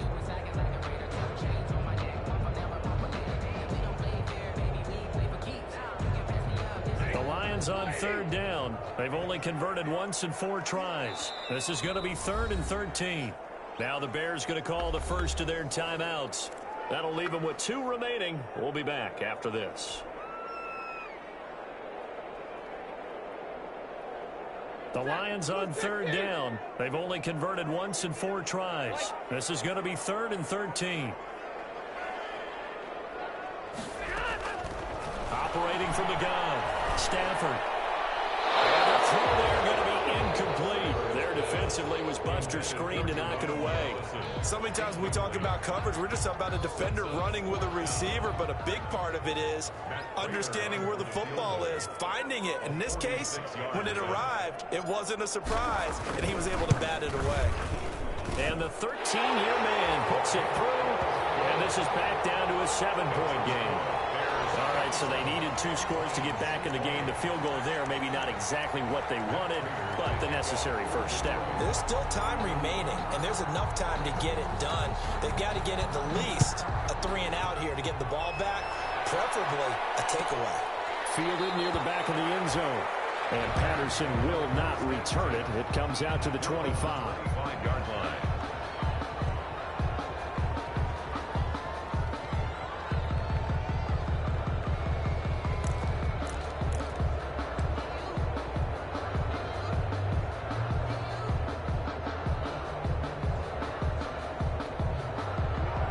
On 3rd down. They've only converted once in 4 tries. This is going to be 3rd and 13. Now the Bears going to call the first of their timeouts. That'll leave them with 2 remaining. We'll be back after this. The Lions on 3rd down. They've only converted once in 4 tries. This is going to be 3rd and 13. Operating from the gun. Stafford. And the throw there going to be incomplete. There defensively was Buster's screen to knock it away. So many times when we talk about coverage, we're just about a defender running with a receiver, but a big part of it is understanding where the football is, finding it. In this case, when it arrived, it wasn't a surprise, and he was able to bat it away. And the 13-year man puts it through And this is back down to a 7-point game. All right, so they needed 2 scores to get back in the game. The field goal there, maybe not exactly what they wanted, but the necessary first step. There's still time remaining, and there's enough time to get it done. They've got to get it at least a 3-and-out here to get the ball back, preferably a takeaway. Fielded near the back of the end zone. And Patterson will not return it. It comes out to the 25. 5-yard line.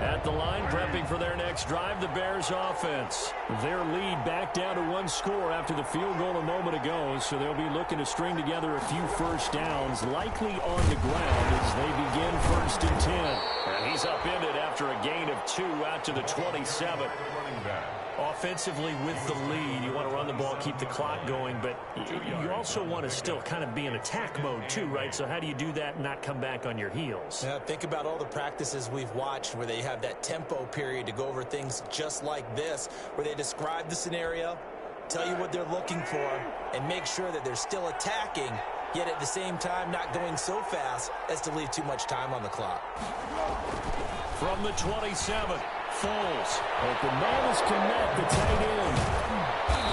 At the line, prepping for their next drive, the Bears offense. Their lead back down to 1 score after the field goal a moment ago, so they'll be looking to string together a few first downs, likely on the ground as they begin 1st and 10. And he's upended after a gain of 2 out to the 27. Running back. Offensively with the lead, you want to run the ball, keep the clock going, but you also want to still kind of be in attack mode too, right? So how do you do that and not come back on your heels? Yeah, think about all the practices we've watched where they have that tempo period to go over things just like this, where they describe the scenario, tell you what they're looking for, and make sure that they're still attacking, yet at the same time not going so fast as to leave too much time on the clock. From the 27, Foles. Open man is Kmet, the tight end.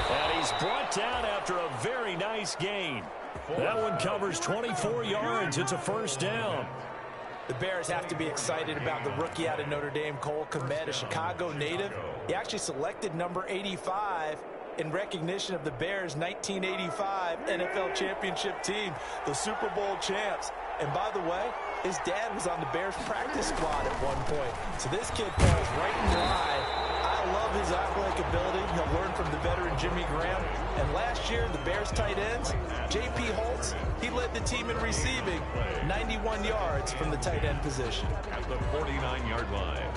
And he's brought down after a very nice gain. That one covers 24 yards. It's a first down. The Bears have to be excited about the rookie out of Notre Dame, Cole Kmet, a Chicago native. He actually selected number 85 in recognition of the Bears' 1985 NFL championship team, the Super Bowl champs. And by the way, his dad was on the Bears practice squad at one point. So this kid falls right in line. I love his athletic ability. He'll learn from the veteran Jimmy Graham. And last year, the Bears tight ends, J.P. Holtz, he led the team in receiving 91 yards from the tight end position. At the 49-yard line.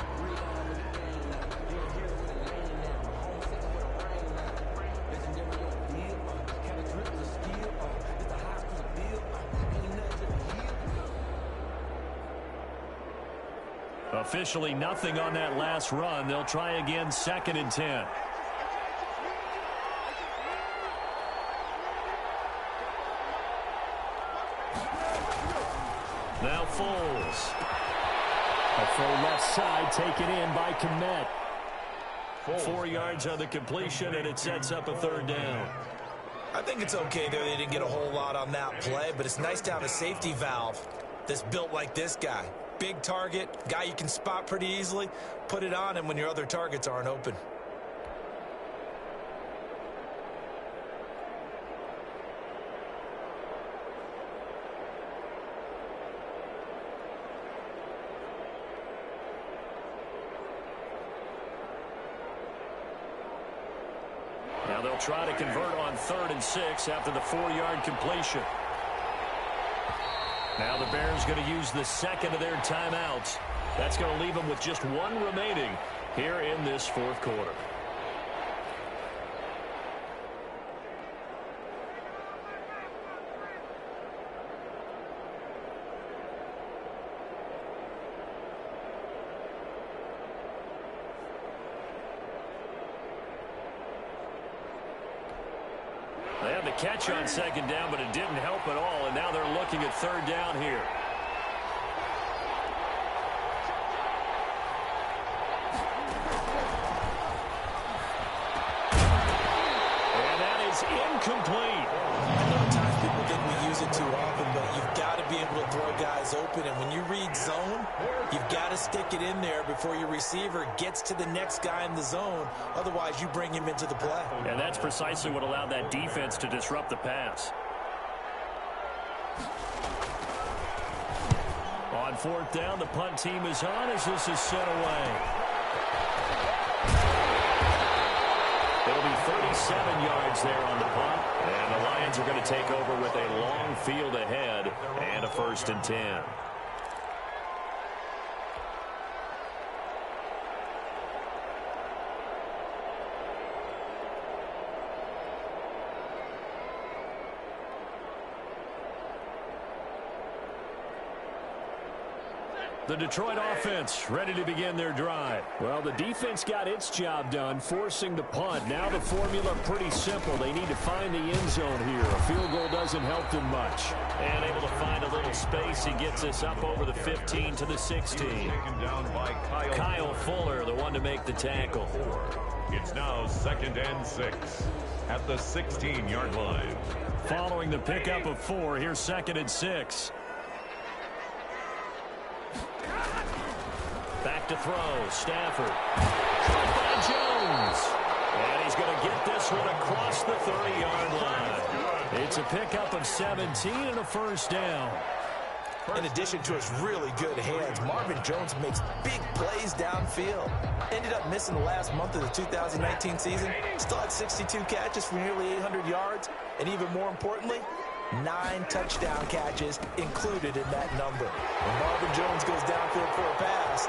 Officially nothing on that last run. They'll try again 2nd and 10. Now Foles. A full left side taken in by Kmet. 4 yards on the completion, and it sets up a 3rd down. I think it's okay there. They didn't get a whole lot on that play, but it's nice to have a safety valve that's built like this guy. Big target, guy you can spot pretty easily. Put it on him when your other targets aren't open. Now they'll try to convert on 3rd and 6 after the 4-yard completion. Now the Bears going to use the 2nd of their timeouts. That's going to leave them with just 1 remaining here in this 4th quarter. They had the catch on 2nd down, but it didn't help at all, and now they're looking at 3rd down here. And that is incomplete. I know at times people think we use it too often, but you've got to be able to throw guys open. And when you read zone, you've got to stick it in there before your receiver gets to the next guy in the zone. Otherwise, you bring him into the play. And that's precisely what allowed that defense to disrupt the pass. On 4th down, the punt team is on as this is sent away. It'll be 37 yards there on the punt. And the Lions are going to take over with a long field ahead and a 1st and 10. The Detroit offense ready to begin their drive. Well, the defense got its job done, forcing the punt. Now the formula pretty simple. They need to find the end zone here. A field goal doesn't help them much. And able to find a little space. He gets us up over the 15 to the 16. Taken down by Kyle Fuller, the one to make the tackle. It's now 2nd and 6 at the 16-yard line. Following the pickup of 4, here's 2nd and 6. Back to throw. Stafford. Caught by Jones. And he's going to get this one across the 30-yard line. It's a pickup of 17 and a first down. In addition to his really good hands, Marvin Jones makes big plays downfield. Ended up missing the last month of the 2019 season. Still had 62 catches for nearly 800 yards. And even more importantly, 9 touchdown catches included in that number. When Marvin Jones goes downfield for a pass,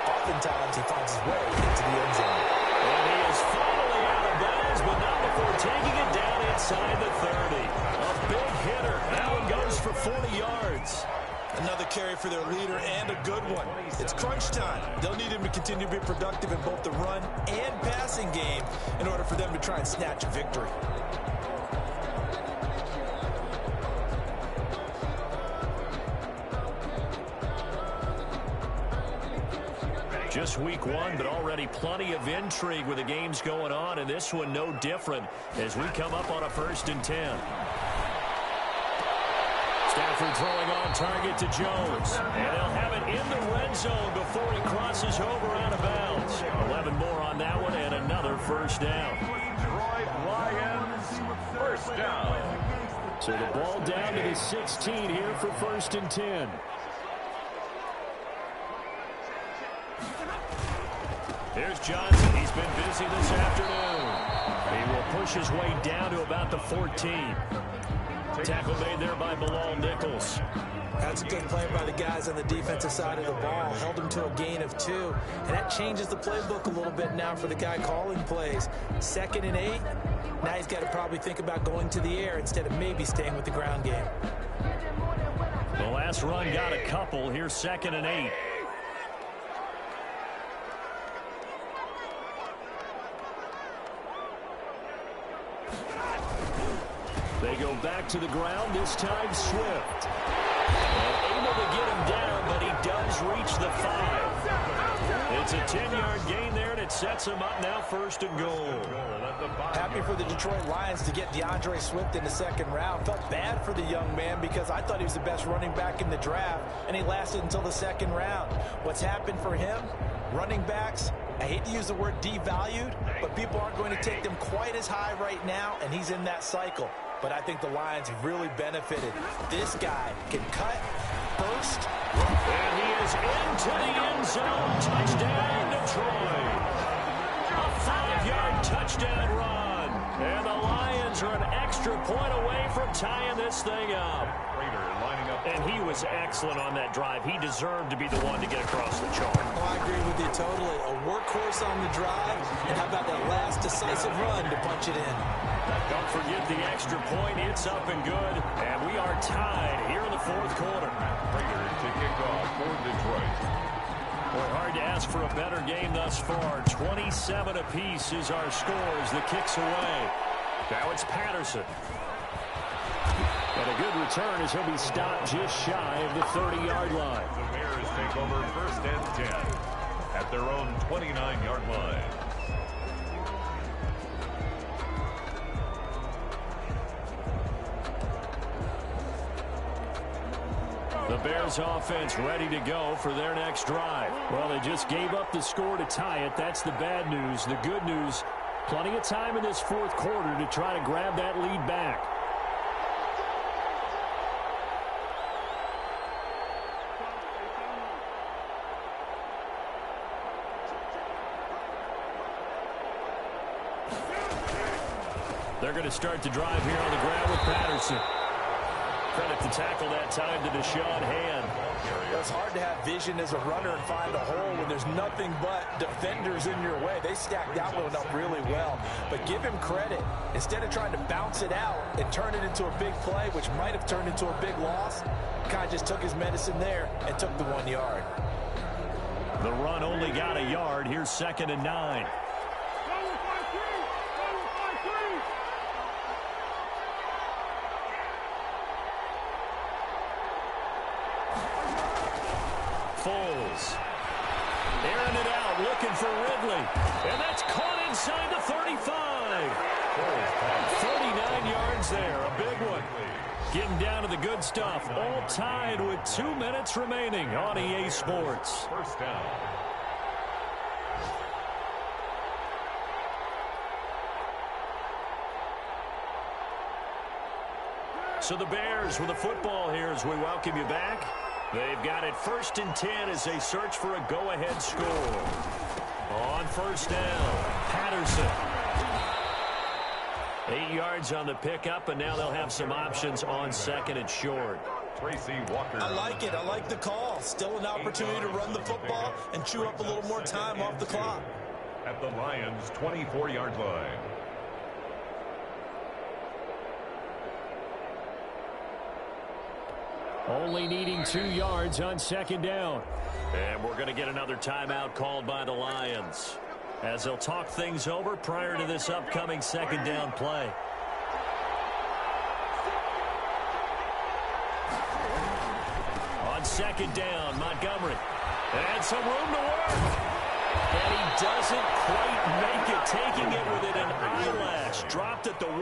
oftentimes he finds his way into the end zone. And he is finally out of bounds, but not before taking it down inside the 30. A big hitter. That one goes for 40 yards. Another carry for their leader and a good one. It's crunch time. They'll need him to continue to be productive in both the run and passing game in order for them to try and snatch a victory. Just week 1, but already plenty of intrigue with the games going on, and this one no different as we come up on a 1st and 10. Stafford throwing on target to Jones. And they'll have it in the red zone before he crosses over out of bounds. 11 more on that one and another first down. Detroit Lions, first down. So the ball down to the 16 here for 1st and 10. Here's Johnson. He's been busy this afternoon. He will push his way down to about the 14. Tackle made there by Bilal Nichols. That's a good play by the guys on the defensive side of the ball. Held him to a gain of 2. And that changes the playbook a little bit now for the guy calling plays. 2nd and 8. Now he's got to probably think about going to the air instead of maybe staying with the ground game. The last run got a couple. Here's 2nd and 8. They go back to the ground, this time Swift. And able to get him down, but he does reach the 5. It's a 10-yard gain there, and it sets him up now 1st and goal. Happy for the Detroit Lions to get DeAndre Swift in the 2nd round. Felt bad for the young man because I thought he was the best running back in the draft, and he lasted until the 2nd round. What's happened for him? Running backs, I hate to use the word devalued, but people aren't going to take them quite as high right now, and he's in that cycle. But I think the Lions have really benefited. This guy can cut, burst. And he is into the end zone. Touchdown, Detroit. A 5-yard touchdown run. And the Lions are an extra point away from tying this thing up. And he was excellent on that drive. He deserved to be the one to get across the chalk. Oh, I agree with you totally. A workhorse on the drive. And how about that last decisive run to punch it in? Don't forget the extra point. It's up and good. And we are tied here in the 4th quarter. Raiders to kick off for Detroit. Well, hard to ask for a better game thus far. 27 apiece is our scores. The kick's away. Now it's Patterson. And a good return as he'll be stopped just shy of the 30-yard line. The Bears take over 1st and 10 at their own 29-yard line. The Bears offense ready to go for their next drive. Well, they just gave up the score to tie it. That's the bad news. The good news, plenty of time in this 4th quarter to try to grab that lead back. They're going to start the drive here on the ground with Patterson. Credit to tackle that time to Deshaun Hand. It's hard to have vision as a runner and find a hole when there's nothing but defenders in your way. They stacked that one up really well. But give him credit. Instead of trying to bounce it out and turn it into a big play, which might have turned into a big loss, kind of just took his medicine there and took the 1 yard. The run only got a yard. Here's 2nd and 9. Foles. Airing it out, looking for Ridley. And that's caught inside the 35. 39 yards there, a big one. Getting down to the good stuff. All tied with 2 minutes remaining on EA Sports. First down. So the Bears with the football here as we welcome you back. They've got it 1st and 10 as they search for a go-ahead score. On 1st down, Patterson. 8 yards on the pickup, and now they'll have some options on 2nd and short. Tracy Walker. I like it. I like the call. Still an opportunity to run the football and chew up a little more time off the clock. At the Lions' 24-yard line. Only needing 2 yards on 2nd down. And we're going to get another timeout called by the Lions, as they'll talk things over prior to this upcoming 2nd down play. On 2nd down, Montgomery. And some room to work. And he doesn't quite make it, taking it within an eyelash. Dropped at the 1.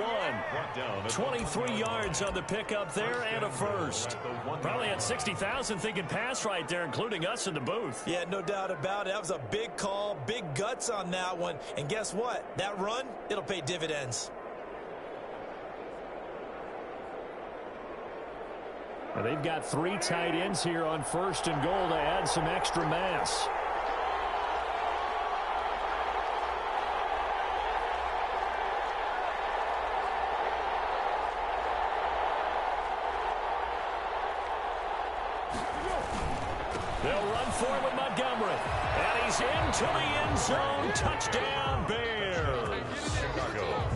23 yards on the pickup there and a first. Probably had 60,000 thinking pass right there, including us in the booth. Yeah, no doubt about it. That was a big call, big guts on that one. And guess what? That run, it'll pay dividends. Well, they've got 3 tight ends here on 1st and goal to add some extra mass. They'll run forward with Montgomery. And he's into the end zone. Touchdown, Bears.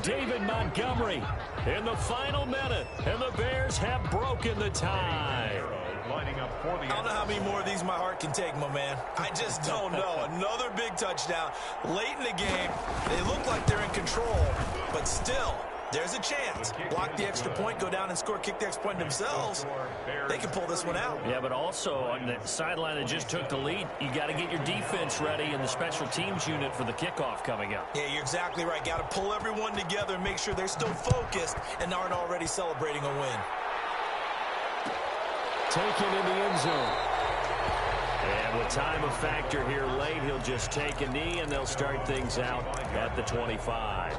David Montgomery in the final minute. And the Bears have broken the tie. Lining up for the I don't know how many more of these my heart can take, my man. I just don't know. Another big touchdown. Late in the game, they look like they're in control, but still, there's a chance. Block the extra point, go down and score, kick the extra point themselves. They can pull this one out. Yeah, but also on the sideline that just took the lead, you got to get your defense ready in the special teams unit for the kickoff coming up. Yeah, you're exactly right. Got to pull everyone together and make sure they're still focused and aren't already celebrating a win. Taken in the end zone. And with time a factor here late, he'll just take a knee, and they'll start things out at the 25.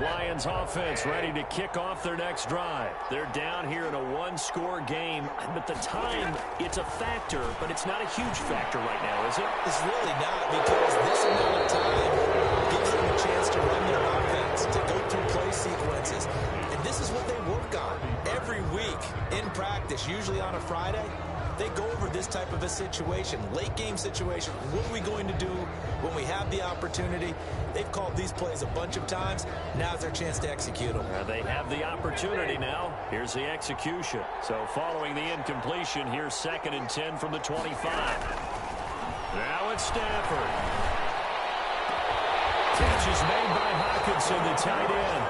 Lions offense ready to kick off their next drive. They're down here in a one-score game, but the time, it's a factor, but it's not a huge factor right now, is it? It's really not, because this amount of time gives them a chance to run their offense, to go through play sequences. And this is what they work on every week in practice, usually on a Friday. They go over this type of a situation, late game situation. What are we going to do when we have the opportunity? They've called these plays a bunch of times. Now's their chance to execute them. They have the opportunity now. Here's the execution. So following the incompletion, here's 2nd and 10 from the 25. Now it's Stafford. Catch is made by Hockenson, the tight end.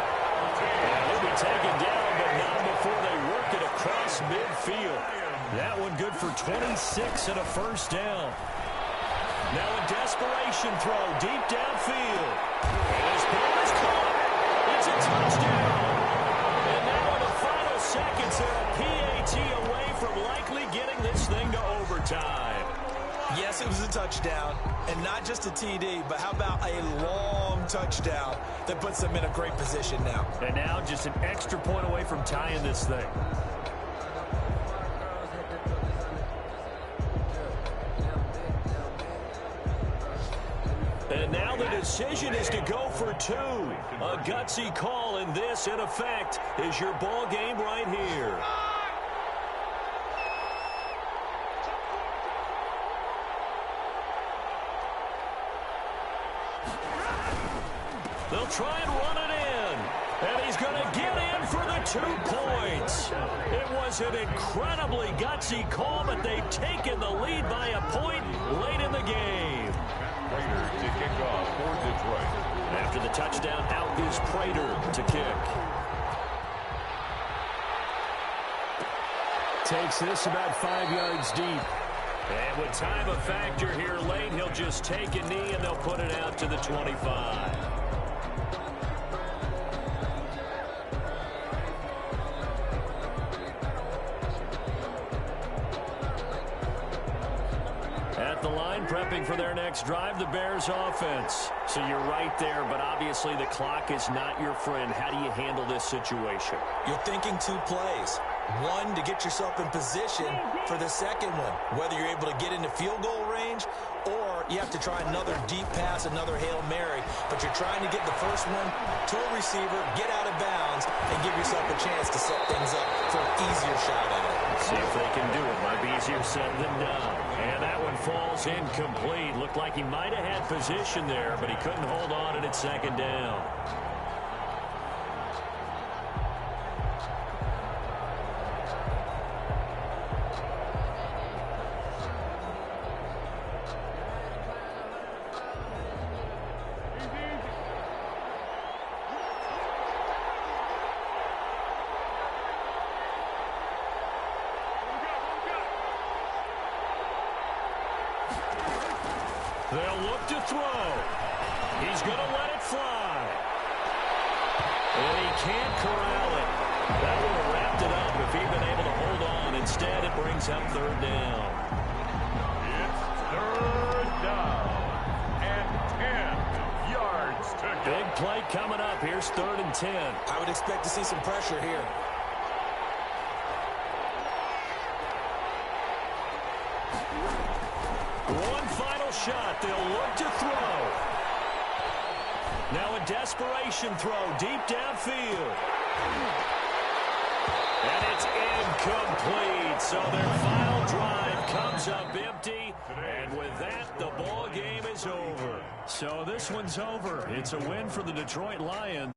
And he'll be taken down, but not before they work it across midfield. That one good for 26 and a first down. Now a desperation throw deep downfield. And his ball is caught. It's a touchdown. And now in the final seconds, they're a PAT away from likely getting this thing to overtime. Yes, it was a touchdown, and not just a TD, but how about a long touchdown that puts them in a great position now. And now just an extra point away from tying this thing. And now the decision is to go for 2. A gutsy call, and this, in effect, is your ball game right here. They'll try and run it in. And he's going to get in for the 2 points. It was an incredibly gutsy call, but they've taken the lead by a point late in the game. Prater to kick off for Detroit. After the touchdown, out is Prater to kick. Takes this about 5 yards deep. And with time a factor here late, he'll just take a knee and they'll put it out to the 25. At the line, prepping for their next drive, the Bears offense. So you're right there, but obviously the clock is not your friend. How do you handle this situation? You're thinking 2 plays. One, to get yourself in position for the second one, whether you're able to get into field goal range or you have to try another deep pass, another Hail Mary, but you're trying to get the first one to a receiver, get out of bounds, and give yourself a chance to set things up for an easier shot at it. See if they can do it. Might be easier said than done. And that one falls incomplete. Looked like he might have had position there, but he couldn't hold on and it's second down. They'll look to throw. He's going to let it fly. And he can't corral it. That would have wrapped it up if he'd been able to hold on. Instead, it brings up third down. It's third down and 10 yards to go. Big play coming up. Here's 3rd and 10. I would expect to see some pressure here. One final shot. They'll look to throw. Now a desperation throw deep downfield. And it's incomplete. So their final drive comes up empty. And with that, the ball game is over. So this one's over. It's a win for the Detroit Lions.